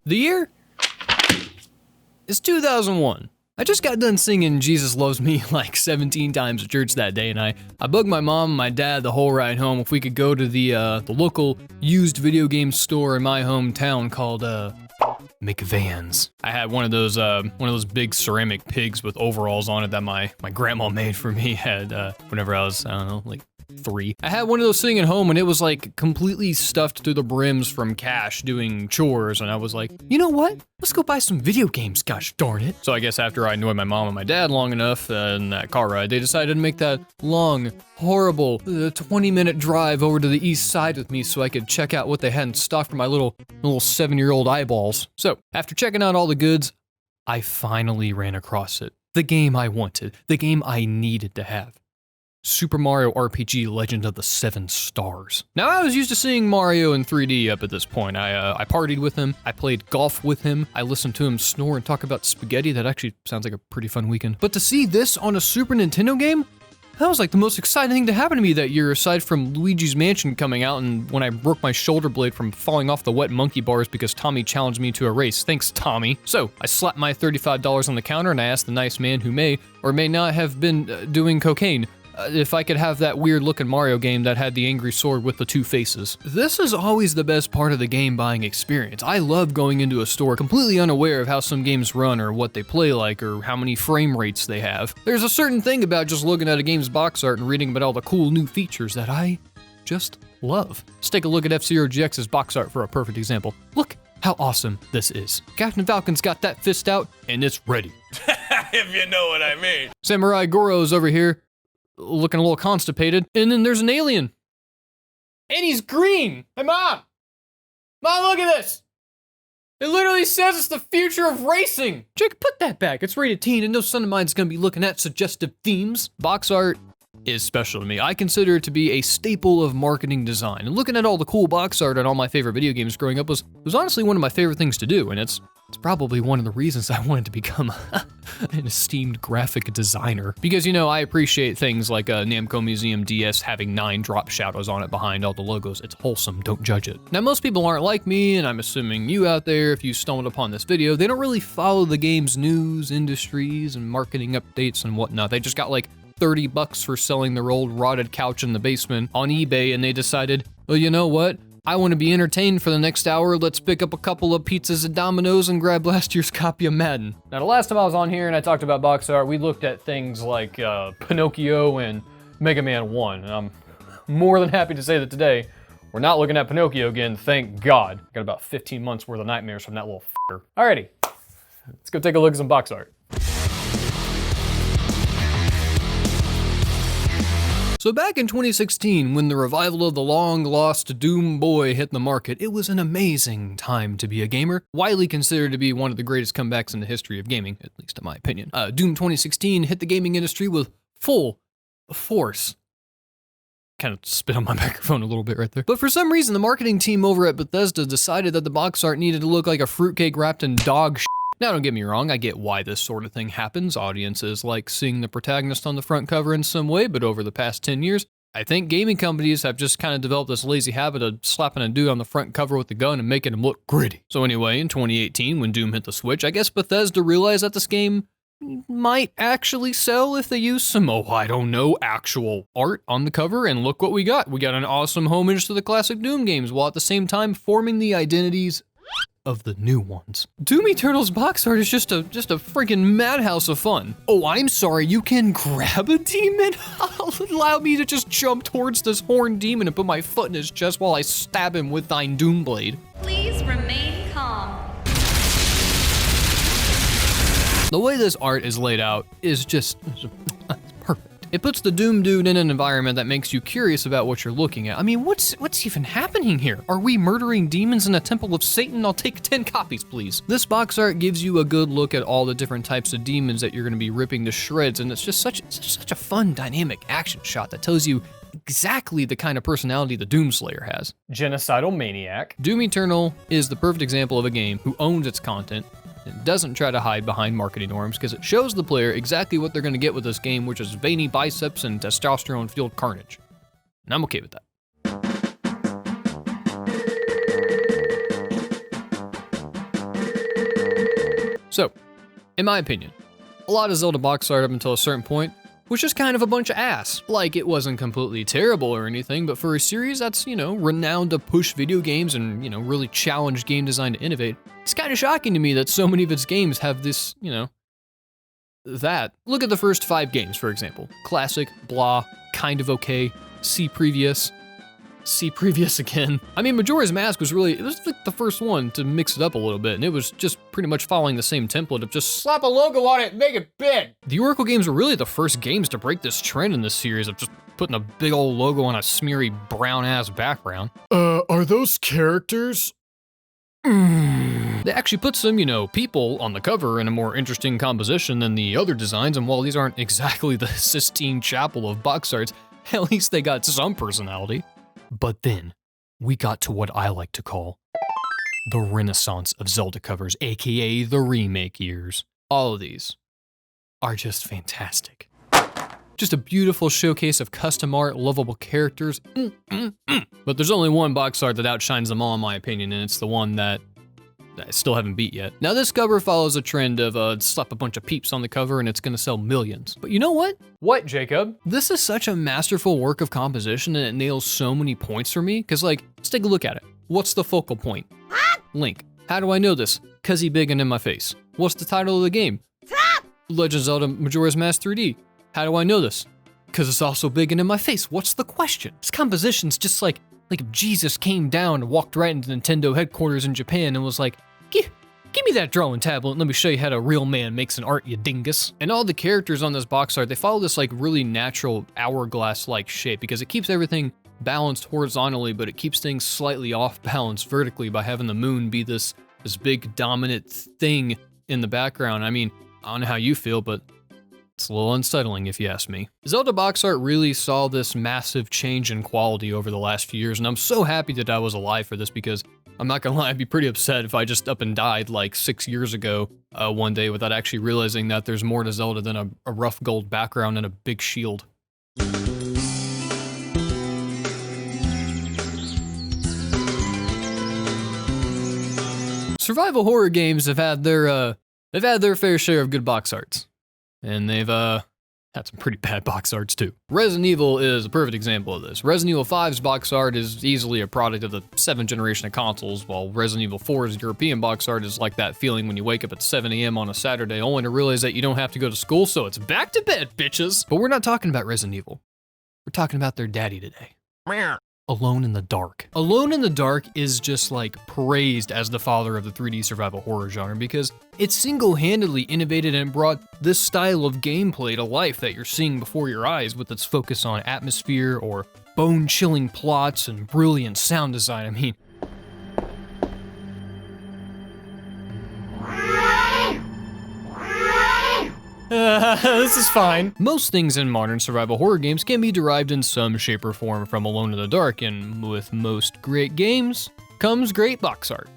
The year is 2001. I just got done singing Jesus Loves Me like 17 times at church that day, and I bugged my mom and my dad the whole ride home if we could go to the local used video game store in my hometown called McVans. I had one of those big ceramic pigs with overalls on it that my grandma made for me whenever I was, I don't know, like 3. I had one of those sitting at home and it was like completely stuffed to the brims from cash doing chores, and I was like, you know what? Let's go buy some video games, gosh darn it. So I guess after I annoyed my mom and my dad long enough in that car ride, they decided to make that long, horrible 20-minute drive over to the east side with me so I could check out what they had in stock for my little 7-year-old eyeballs. So after checking out all the goods, I finally ran across it. The game I wanted, the game I needed to have. Super Mario RPG Legend of the 7 Stars. Now, I was used to seeing Mario in 3D up at this point. I partied with him, I played golf with him, I listened to him snore and talk about spaghetti. That actually sounds like a pretty fun weekend. But to see this on a Super Nintendo game, that was like the most exciting thing to happen to me that year, aside from Luigi's Mansion coming out and when I broke my shoulder blade from falling off the wet monkey bars because Tommy challenged me to a race. Thanks, Tommy. So, I slapped my $35 on the counter and I asked the nice man who may or may not have been doing cocaine if I could have that weird looking Mario game that had the angry sword with the 2 faces. This is always the best part of the game buying experience. I love going into a store completely unaware of how some games run or what they play like or how many frame rates they have. There's a certain thing about just looking at a game's box art and reading about all the cool new features that I just love. Let's take a look at F-Zero GX's box art for a perfect example. Look how awesome this is. Captain Falcon's got that fist out and it's ready. If you know what I mean. Samurai Goro's over here, looking a little constipated, and then there's an alien. And he's green! Hey, Mom! Mom, look at this! It literally says it's the future of racing! Jake, put that back. It's rated teen, and no son of mine's gonna be looking at suggestive themes. Box art is special to me. I consider it to be a staple of marketing design. And looking at all the cool box art on all my favorite video games growing up was honestly one of my favorite things to do, and it's probably one of the reasons I wanted to become an esteemed graphic designer. Because, you know, I appreciate things like Namco Museum DS having 9 drop shadows on it behind all the logos. It's wholesome, don't judge it. Now, most people aren't like me, and I'm assuming you out there, if you stumbled upon this video, they don't really follow the game's news, industries, and marketing updates and whatnot. They just got like $30 for selling their old rotted couch in the basement on eBay, and they decided, well, you know what? I want to be entertained for the next hour. Let's pick up a couple of pizzas at Domino's and grab last year's copy of Madden. Now, the last time I was on here and I talked about box art, we looked at things like Pinocchio and Mega Man 1. And I'm more than happy to say that today, we're not looking at Pinocchio again, thank God. Got about 15 months worth of nightmares from that little f***er. Alrighty, let's go take a look at some box art. So back in 2016, when the revival of the long-lost Doom Boy hit the market, it was an amazing time to be a gamer, widely considered to be one of the greatest comebacks in the history of gaming, at least in my opinion. Doom 2016 hit the gaming industry with full force. Kind of spit on my microphone a little bit right there. But for some reason, the marketing team over at Bethesda decided that the box art needed to look like a fruitcake wrapped in dog shit. Now, don't get me wrong, I get why this sort of thing happens. Audiences like seeing the protagonist on the front cover in some way, but over the past 10 years, I think gaming companies have just kind of developed this lazy habit of slapping a dude on the front cover with a gun and making him look gritty. So anyway, in 2018, when Doom hit the Switch, I guess Bethesda realized that this game might actually sell if they use some, I don't know, actual art on the cover, and look what we got. We got an awesome homage to the classic Doom games, while at the same time forming the identities of the new ones. Doom Eternal's box art is just a freaking madhouse of fun. Oh, I'm sorry, you can grab a demon? Allow me to just jump towards this horned demon and put my foot in his chest while I stab him with thine doom blade. Please remain calm. The way this art is laid out is just perfect. It puts the Doom dude in an environment that makes you curious about what you're looking at. I mean, what's even happening here? Are we murdering demons in a temple of Satan? I'll take 10 copies, please. This box art gives you a good look at all the different types of demons that you're gonna be ripping to shreds, and it's just such a fun, dynamic action shot that tells you exactly the kind of personality the Doomslayer has. Genocidal maniac. Doom Eternal is the perfect example of a game who owns its content, and doesn't try to hide behind marketing norms because it shows the player exactly what they're going to get with this game, which is veiny biceps and testosterone-fueled carnage. And I'm okay with that. So, in my opinion, a lot of Zelda box art up until a certain point was just kind of a bunch of ass. Like, it wasn't completely terrible or anything, but for a series that's, renowned to push video games and, really challenge game design to innovate, it's kind of shocking to me that so many of its games have this, that. Look at the first 5 games, for example. Classic, blah, kind of okay, see previous again. I mean, Majora's Mask was like the first one to mix it up a little bit, and it was just pretty much following the same template of just slap a logo on it and make it big. The Oracle games were really the first games to break this trend in this series of just putting a big old logo on a smeary brown-ass background. Are those characters? They actually put some, people on the cover in a more interesting composition than the other designs, and while these aren't exactly the Sistine Chapel of box arts, at least they got some personality. But then, we got to what I like to call the renaissance of Zelda covers, aka the remake years. All of these are just fantastic. Just a beautiful showcase of custom art, lovable characters. But there's only one box art that outshines them all in my opinion, and it's the one that I still haven't beat yet. Now this cover follows a trend of slap a bunch of peeps on the cover and it's gonna sell millions. But you know what? What, Jacob? This is such a masterful work of composition and it nails so many points for me, cause let's take a look at it. What's the focal point? Link. How do I know this? Cause he big and in my face. What's the title of the game? Legend of Zelda Majora's Mask 3D. How do I know this? Cause it's also big and in my face. What's the question? This composition's just like if Jesus came down and walked right into Nintendo headquarters in Japan and was like, give me that drawing tablet and let me show you how a real man makes an art, you dingus. And all the characters on this box art, they follow this really natural hourglass-like shape because it keeps everything balanced horizontally, but it keeps things slightly off balance vertically by having the moon be this big dominant thing in the background. I mean, I don't know how you feel, but it's a little unsettling if you ask me. Zelda box art really saw this massive change in quality over the last few years, and I'm so happy that I was alive for this because I'm not gonna lie, I'd be pretty upset if I just up and died 6 years ago one day without actually realizing that there's more to Zelda than a rough gold background and a big shield. Survival horror games have had their fair share of good box arts, and they've had some pretty bad box arts too. Resident Evil is a perfect example of this. Resident Evil 5's box art is easily a product of the 7th generation of consoles, while Resident Evil 4's European box art is like that feeling when you wake up at 7 a.m. on a Saturday only to realize that you don't have to go to school, so it's back to bed, bitches. But we're not talking about Resident Evil. We're talking about their daddy today. Alone in the Dark. Alone in the Dark is just praised as the father of the 3D survival horror genre because it single-handedly innovated and brought this style of gameplay to life that you're seeing before your eyes with its focus on atmosphere or bone-chilling plots and brilliant sound design. I mean, this is fine. Most things in modern survival horror games can be derived in some shape or form from Alone in the Dark, and with most great games comes great box art.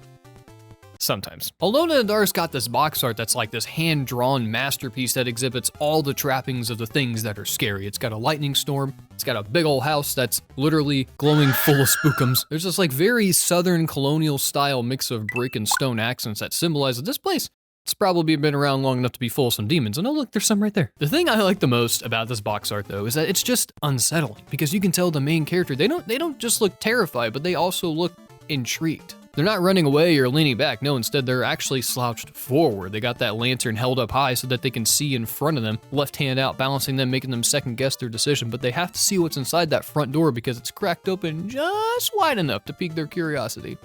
Sometimes. Alone in the Dark's got this box art that's like this hand-drawn masterpiece that exhibits all the trappings of the things that are scary. It's got a lightning storm, it's got a big old house that's literally glowing full of spookums. There's this very southern colonial style mix of brick and stone accents that symbolize that this place, it's probably been around long enough to be full of some demons. And oh look, there's some right there. The thing I like the most about this box art though is that it's just unsettling because you can tell the main character, they don't just look terrified, but they also look intrigued. They're not running away or leaning back. No, instead they're actually slouched forward. They got that lantern held up high so that they can see in front of them, left hand out, balancing them, making them second guess their decision. But they have to see what's inside that front door because it's cracked open just wide enough to pique their curiosity.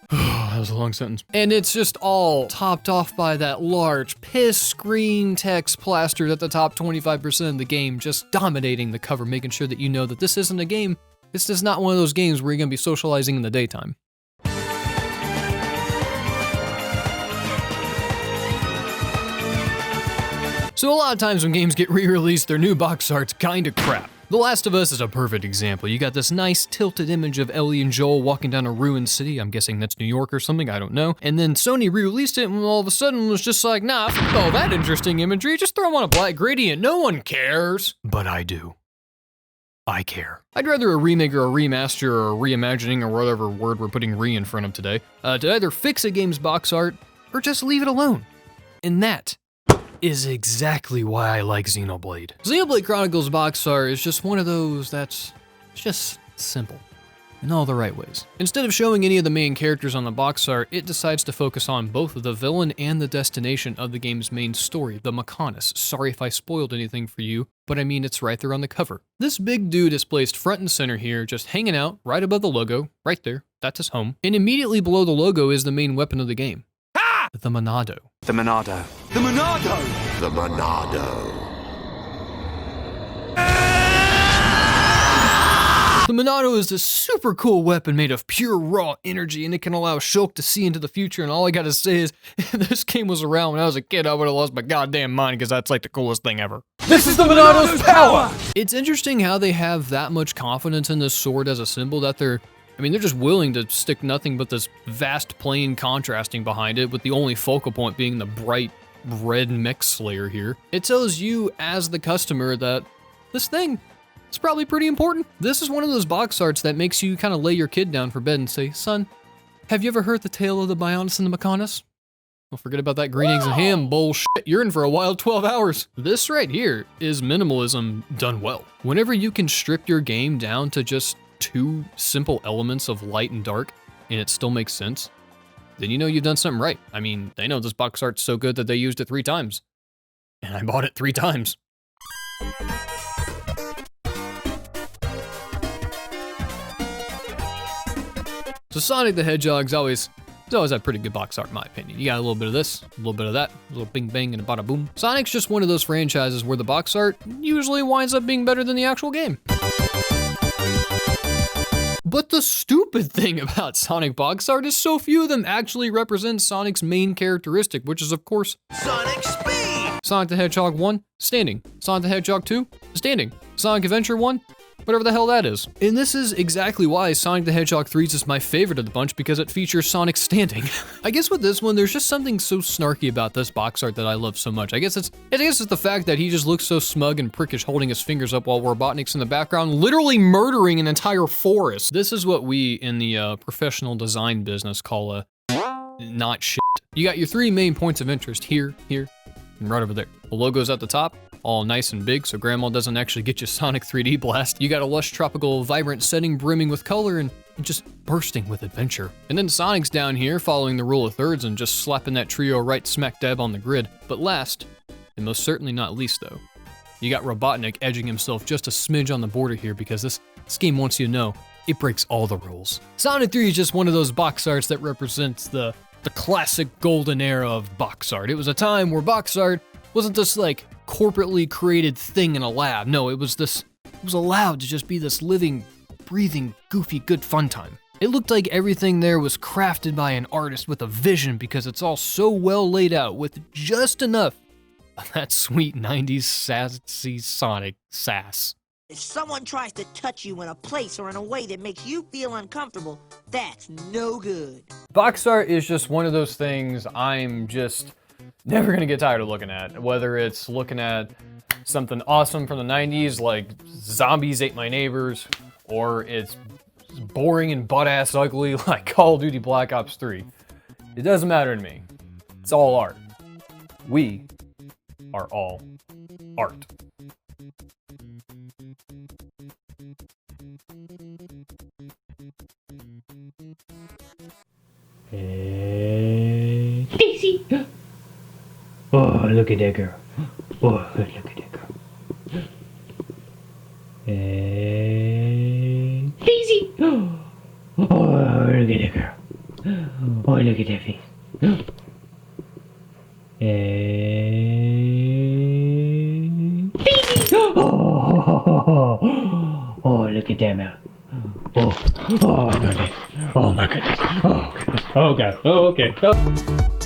That was a long sentence. And it's just all topped off by that large piss green text plastered at the top 25% of the game, just dominating the cover, making sure that you know that this isn't a game. This is not one of those games where you're gonna be socializing in the daytime. So a lot of times when games get re-released, their new box art's kinda crap. The Last of Us is a perfect example. You got this nice tilted image of Ellie and Joel walking down a ruined city. I'm guessing that's New York or something, I don't know. And then Sony re-released it and all of a sudden was just like, nah, fuck all that interesting imagery, just throw them on a black gradient, no one cares. But I do. I care. I'd rather a remake or a remaster or a reimagining or whatever word we're putting re in front of today, to either fix a game's box art or just leave it alone. And that is exactly why I like Xenoblade. Xenoblade Chronicles box art is just one of those that's just simple in all the right ways. Instead of showing any of the main characters on the box art, it decides to focus on both the villain and the destination of the game's main story, the Mechonis. Sorry if I spoiled anything for you, but I mean it's right there on the cover. This big dude is placed front and center here, just hanging out right above the logo, right there, that's his home. And immediately below the logo is the main weapon of the game. Ah! The Monado. The Monado. The Monado! The Monado. The Monado is this super cool weapon made of pure raw energy, and it can allow Shulk to see into the future, and all I gotta say is, if this game was around when I was a kid, I would've lost my goddamn mind, because that's like the coolest thing ever. This is the Monado's power! It's interesting how they have that much confidence in this sword as a symbol that they're just willing to stick nothing but this vast plane contrasting behind it, with the only focal point being the bright red mech slayer here. It tells you, as the customer, that this thing, it's probably pretty important. This is one of those box arts that makes you kind of lay your kid down for bed and say, son, have you ever heard the tale of the Bionis and the Mechonis? Well, forget about that green eggs and ham bullshit. You're in for a wild 12 hours. This right here is minimalism done well. Whenever you can strip your game down to just two simple elements of light and dark, and it still makes sense, then you know you've done something right. I mean, they know this box art's so good that they used it 3 times. And I bought it 3 times. So Sonic the Hedgehog's always had pretty good box art in my opinion. You got a little bit of this, a little bit of that, a little bing bang and a bada boom. Sonic's just one of those franchises where the box art usually winds up being better than the actual game. But the stupid thing about Sonic box art is so few of them actually represent Sonic's main characteristic, which is of course Sonic Speed! Sonic the Hedgehog 1, standing. Sonic the Hedgehog 2, standing. Sonic Adventure 1, whatever the hell that is. And this is exactly why Sonic the Hedgehog 3 is my favorite of the bunch, because it features Sonic standing. I guess with this one, there's just something so snarky about this box art that I love so much. I guess it's the fact that he just looks so smug and prickish holding his fingers up while Robotnik's in the background, literally murdering an entire forest. This is what we in the professional design business call a not shit. You got your 3 main points of interest here, and right over there. The logo's at the top, all nice and big, so grandma doesn't actually get you Sonic 3D blast. You got a lush, tropical, vibrant setting brimming with color and just bursting with adventure. And then Sonic's down here following the rule of thirds and just slapping that trio right smack dab on the grid. But last, and most certainly not least though, you got Robotnik edging himself just a smidge on the border here, because this game wants you to know it breaks all the rules. Sonic 3 is just one of those box arts that represents the classic golden era of box art. It was a time where box art wasn't this like corporately created thing in a lab. No, it was allowed to just be this living, breathing, goofy, good fun time. It looked like everything there was crafted by an artist with a vision, because it's all so well laid out with just enough of that sweet 90s sassy Sonic sass. If someone tries to touch you in a place or in a way that makes you feel uncomfortable, that's no good. Box art is just one of those things I'm just never gonna get tired of looking at. Whether it's looking at something awesome from the 90s like Zombies Ate My Neighbors, or it's boring and butt-ass ugly like Call of Duty Black Ops 3. It doesn't matter to me. It's all art. We are all art. Daisy! Oh, look at that girl. Oh, look at that girl. Daisy! Oh, look at that girl. Oh, look at that face. Daisy! Oh, look at that mouth. Oh my goodness. Oh my goodness. Oh, God. Oh, okay. Oh.